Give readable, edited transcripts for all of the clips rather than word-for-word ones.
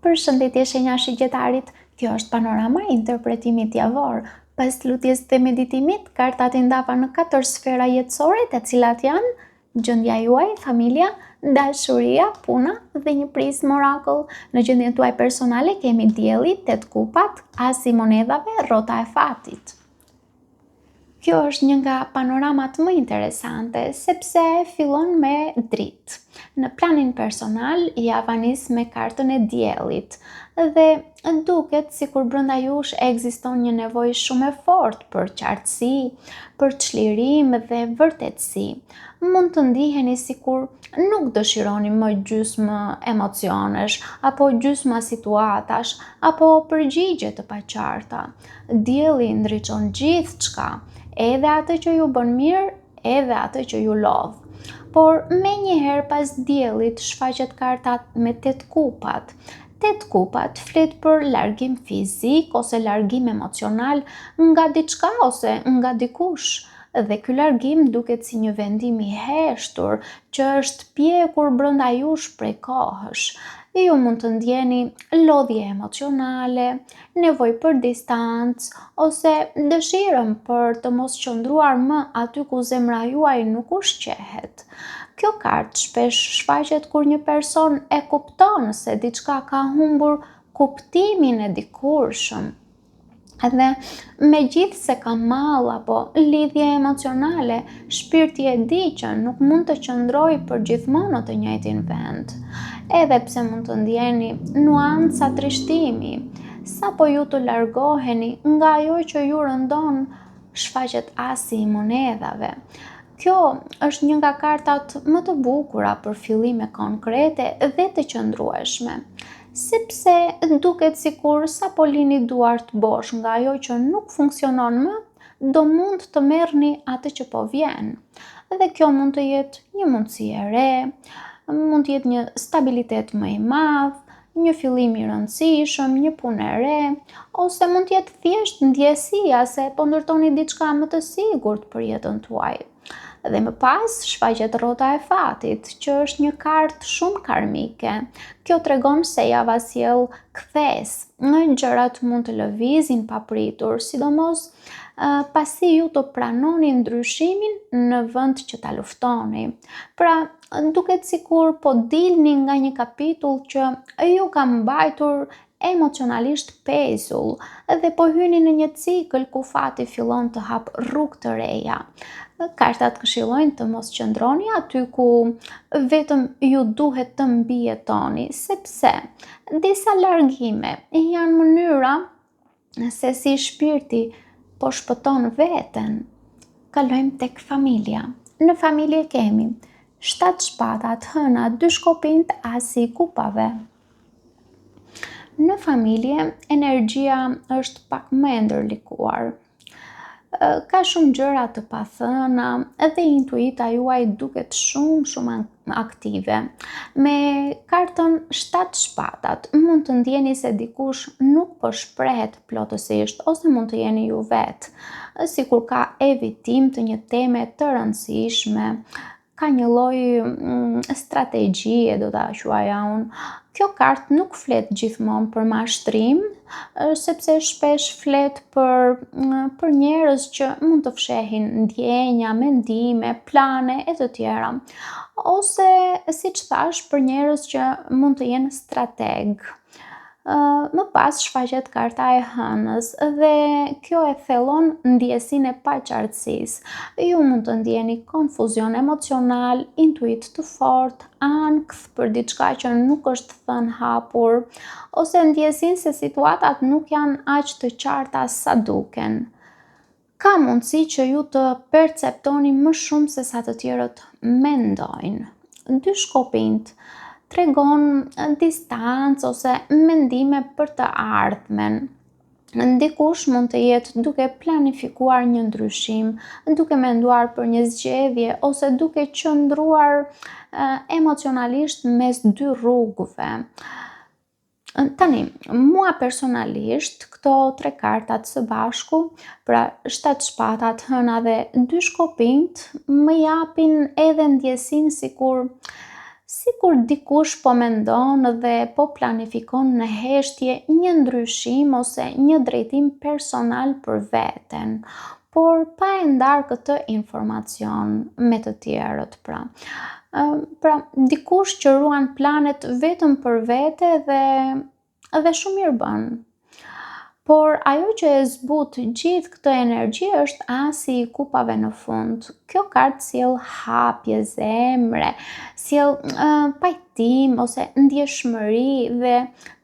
Përshëndetje shenja shigjetarit, kjo është panorama e interpretimit javor. Pas lutjes dhe meditimit, kartat i ndava në 4 sfera jetësore, të cilat janë gjendja juaj, familja, dashuria, puna dhe një prizmë orakull. Në gjendjen tuaj personale kemi dielli, 8 kupat, asi i monedhave, rrota e fatit. Kjo është një nga panoramat më interesante, sepse fillon me dritë. Në planin personal, java nis me kartën e diellit dhe duket sikur brenda jush ekziston një nevojë shumë e fortë për qartësi, për çlirim dhe vërtetësi. Mund të ndiheni sikur nuk dëshironi më gjysmë emocionesh, apo gjysma situatash, apo përgjigje të paqarta. Dielli ndriçon gjithçka, edhe atë që ju bën mirë, edhe atë që ju lodh. Por menjëherë pas diellit shfaqet karta me 8 kupat. 8 kupat flet për largim fizik ose largim emocional nga diçka ose nga dikush. Dhe ky largim duket si një vendim i heshtur që është pjekur brenda jush prej kohësh. Ju mund të ndjeni lodhje emocionale, nevojë për distancë ose dëshirën për të mos qëndruar më aty ku zemra juaj nuk ushqehet. Kjo kartë shpesh shfaqet kur një person e kupton se diçka ka humbur kuptimin e dikurshëm. Edhe megjithse ka mall apo lidhje emocionale, shpirti e di që nuk mund të qëndrojë përgjithmonë në të njëjtin vend. Edhe pse mund të ndjeni nuanca trishtimi, sapo ju të largoheni nga ajo që ju rëndon, shfaqet asi i monedhave. Kjo është një nga kartat më të bukura për fillime konkrete dhe të qëndrueshme, sepse duket sikur sapo lini duart bosh nga ajo që nuk funksionon më, do mund të merrni atë që po vjen. Dhe kjo mund të jetë një mundësi e re, mund të jetë një stabilitet më i madh, një fillim i rëndësishëm, një punë e re, ose mund të jetë thjesht ndjesia se po ndërtoni diçka më të sigurt për jetën tuaj. Dhe më pas shfaqet rrota e fatit, që është një kartë shumë karmike. Kjo tregon se java sjell kthes. Gjërat mund të lëvizin papritur, sidomos pasi ju të pranoni ndryshimin në vend që ta luftoni. Pra, duket sikur po dilni nga një kapitull që ju ka mbajtur emocionalisht pezull dhe po hyni në një cikël ku fati fillon të hap rrugë të reja. Kartat këshillojnë të mos qëndroni aty ku vetëm ju duhet të mbijetoni, sepse disa largime janë mënyra se si shpirti po shpëton veten. Kalojmë tek familja. Në familje kemi 7 shpatat, hëna, 2 shkopinjt, asi i kupave. Në familje, energjia është pak më e ndërlikuar. Ka shumë gjëra të pathëna dhe intuita juaj duket shumë aktive. Me kartën 7 shpatat mund të ndjeni se dikush nuk po shprehet plotësisht ose mund të jeni ju vetë, sikur ka evitim të një teme të rëndësishme, ka një lloj strategjie, do ta quaja unë. Kjo kartë nuk flet gjithmonë për mashtrim, sepse shpesh flet për njerëz që mund të fshehin ndjenja, mendime, plane e të tjera. Ose, siç thash, për njerëz që mund të jenë strateg. Më pas shfaqet karta e hënës dhe kjo e thellon ndjesinë e paqartësisë. Ju mund të ndjeni konfuzion emocional, intuit të fortë, ankth për diçka që nuk është thënë hapur, ose ndjesinë se situatat nuk janë aq të qarta sa duken. Ka mundësi që ju të perceptoni më shumë se sa të tjerët mendojnë. 2 shkopinjt tregon distancë ose mendime për të ardhmen. Dikush mund të jetë duke planifikuar një ndryshim, duke menduar për një zgjedhje ose duke qëndruar emocionalisht mes 2 rrugëve. Tani, mua personalisht, këto 3 kartat së bashku, pra 7 shpatat, hëna dhe 2 shkopinjt, më japin edhe ndjesinë sikur dikush po mendon dhe po planifikon në heshtje një ndryshim ose një drejtim personal për veten, por pa e ndarë këtë informacion me të tjerët pra. Pra, dikush që ruan planet vetëm për vete dhe shumë mirë bën. Por ajo që e zbut gjithë këtë energji është asi i kupave në fund. Kjo kartë sjell hapje zemre, sjell pajtim ose ndjeshmëri dhe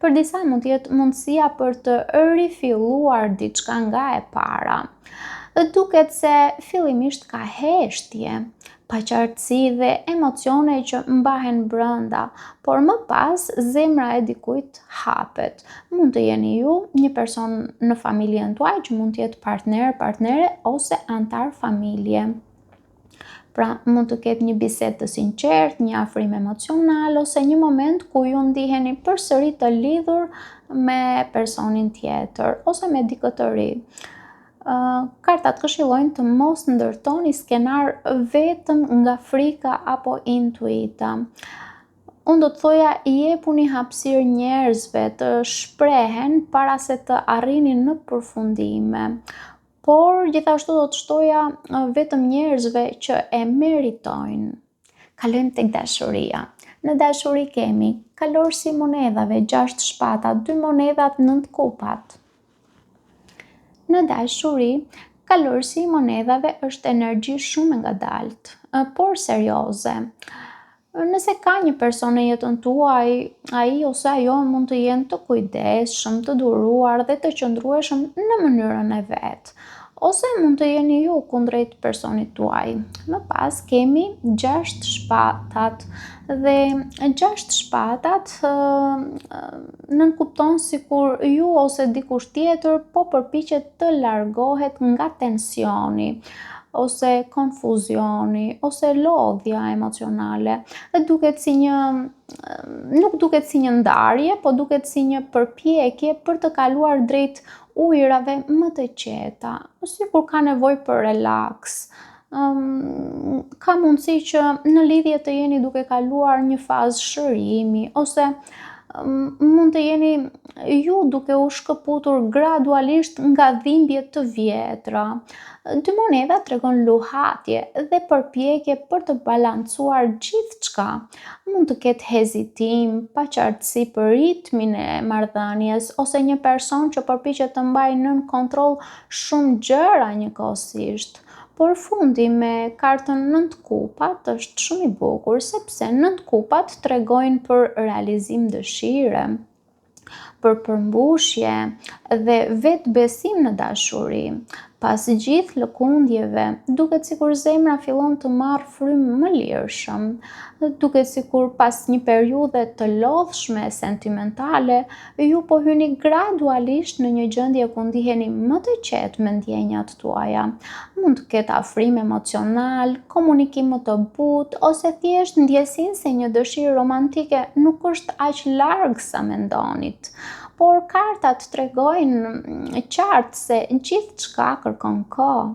për disa mund të jetë mundësia për të rifilluar diçka nga e para. Duket se fillimisht ka heshtje, paqartësi dhe emocione që mbahen brenda, por më pas zemra e dikujt hapet. Mund të jeni ju, një person në familjen tuaj që mund të jetë partner, partnere ose antar familje. Pra, mund të ketë një bisedë të sinqertë, një afrim emocional ose një moment ku ju ndiheni përsëri të lidhur me personin tjetër ose me dikë të ri. Kartat këshillojnë të mos ndërtoni skenar vetëm nga frika apo intuita. Unë do të thoja jepuni hapësirë njerëzve të shprehen para se të arrinin në përfundime. Por gjithashtu do të shtoja vetëm njerëzve që e meritojnë. Kalojmë tek dashuria. Në dashuri kemi kalorësi i monedhave, 6 shpata, 2 monedhat, 9 kupat. Në dashuri, kalorësi i monedhave është energji shumë e ngadaltë, por serioze. Nëse ka një person në jetën tuaj, ai ose ajo mund të jenë të kujdesshëm, të duruar dhe të qëndrueshëm në mënyrën e vet. Ose mund të jeni ju kundrejt personit tuaj. Më pas kemi 6 shpatat dhe 6 shpatat nënkupton sikur ju ose dikush tjetër po përpiqet të largohet nga tensioni ose konfuzioni ose lodhja emocionale. Nuk duket si një ndarje, po duket si një përpjekje për të kaluar drejt ujërave më të qeta, sikur ka nevojë për relaks. Ka mundësi që në lidhje të jeni duke kaluar një fazë shërimi ose mund të jeni ju duke u shkëputur gradualisht nga dhimbje të vjetra. 2 monedha tregon luhatje dhe përpjekje për të balancuar gjithçka. Mund të ketë hezitim, paqartësi për ritmin e marrëdhënies ose një person që përpiqet të mbajë nën kontroll shumë gjëra njëkohësisht. Por fundi me kartën 9 kupat është shumë i bukur sepse 9 kupat tregojnë për realizim dëshire, për përmbushje dhe vetbesim në dashuri. Pas gjithë lëkundjeve, duket sikur zemra fillon të marrë frymë më lirshëm, duket sikur pas një periudhe të lodhshme sentimentale, ju po hyni gradualisht në një gjendje ku ndiheni më të qetë me ndjenjat tuaja. Mund të ketë afrim emocional, komunikim më të butë ose thjesht ndjesinë se një dëshirë romantike nuk është aq larg sa mendonit. Por kartat tregojnë qartë se gjithçka kërkon kohë,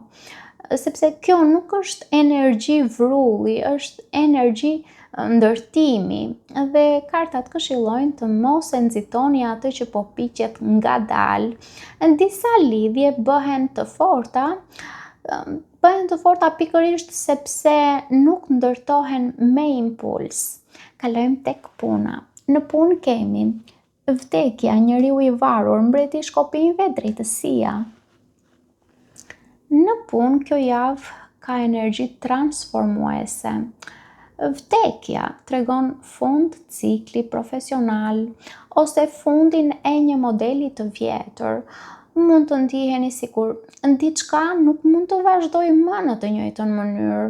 sepse kjo nuk është energji vrulli, është energji ndërtimi dhe kartat këshillojnë të mos e nxitoni atë që po piqet ngadalë. Disa lidhje bëhen të forta pikërisht sepse nuk ndërtohen me impuls. Kalojmë tek puna. Në punë kemi vdekja, njeriu i varur, mbreti i shkopinjve, drejtësia. Në punë kjo javë ka energji transformuese. Vdekja tregon fund cikli profesional ose fundin e një modeli të vjetër. Mund të ndiheni sikur diçka nuk mund të vazhdojë më në të njëjtën mënyrë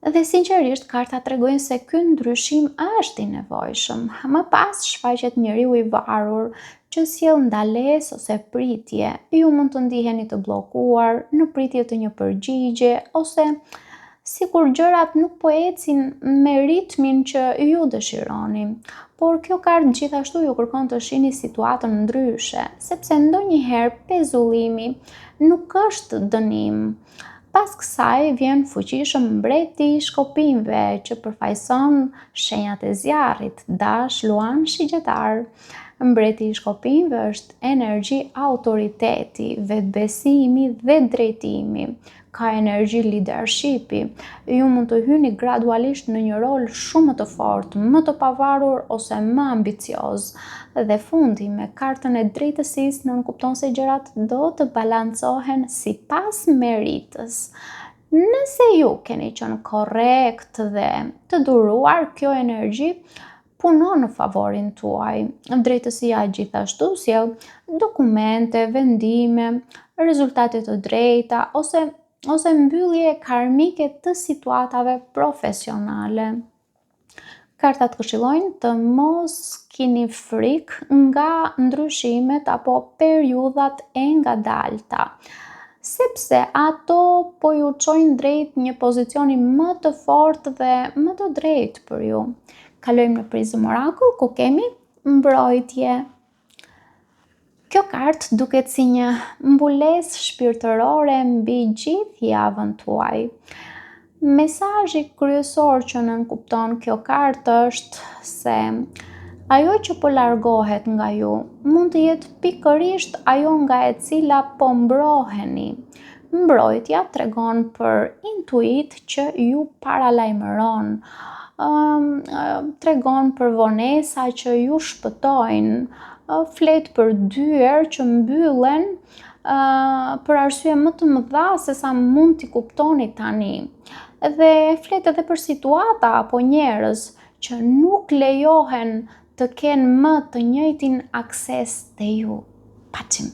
dhe sinqerisht karta tregojnë se ky ndryshim është i nevojshëm. Më pas shfaqet njeriu i varur që sjell ndalesë ose pritje. Ju mund të ndiheni të bllokuar në pritje të një përgjigje ose sikur gjërat nuk po ecin me ritmin që ju dëshironi. Por kjo kartë gjithashtu ju kërkon të shihni situatën ndryshe, sepse ndonjëherë pezullimi nuk është dënim. Pas kësaj vjen fuqishëm mbreti i shkopinjve që përfaqëson shenjat e zjarrit, dash luan shigjetar. Mbreti i shkopinjve është energji autoriteti, vetbesimi dhe drejtimi. Ka energji leadershipi. Ju mund të hyni gradualisht në një rol shumë më të fortë, më të pavarur ose më ambicioz. Dhe fundi me kartën e drejtësisë nënkupton se gjërat do të balancohen sipas meritës. Nëse ju keni qenë korrekt dhe të duruar, kjo energji punon në favorin tuaj. Drejtësia gjithashtu sjell dokumente, vendime, rezultate të drejta ose mbyllje karmike të situatave profesionale. Kartat këshillojnë të mos keni frikë nga ndryshimet apo periudhat e ngadalta, sepse ato po ju çojnë drejt një pozicioni më të fortë dhe më të drejtë për ju. Kalojmë në prizëm orakull ku kemi mbrojtje. Kjo kartë duket si një mbulesë shpirtërore mbi gjithë javën tuaj. Mesazhi kryesor që nënkupton kjo kartë është se ajo që po largohet nga ju mund të jetë pikërisht ajo nga e cila po mbroheni. Mbrojtja tregon për intuit që ju paralajmëron, tregon për vonesa që ju shpëtojnë, flet për dyer që mbyllen për arsye më të mëdha se sa mund t'i kuptoni tani. Dhe flet edhe për situata apo njerëz që nuk lejohen të kenë më të njëjtin akses te ju. Paçim.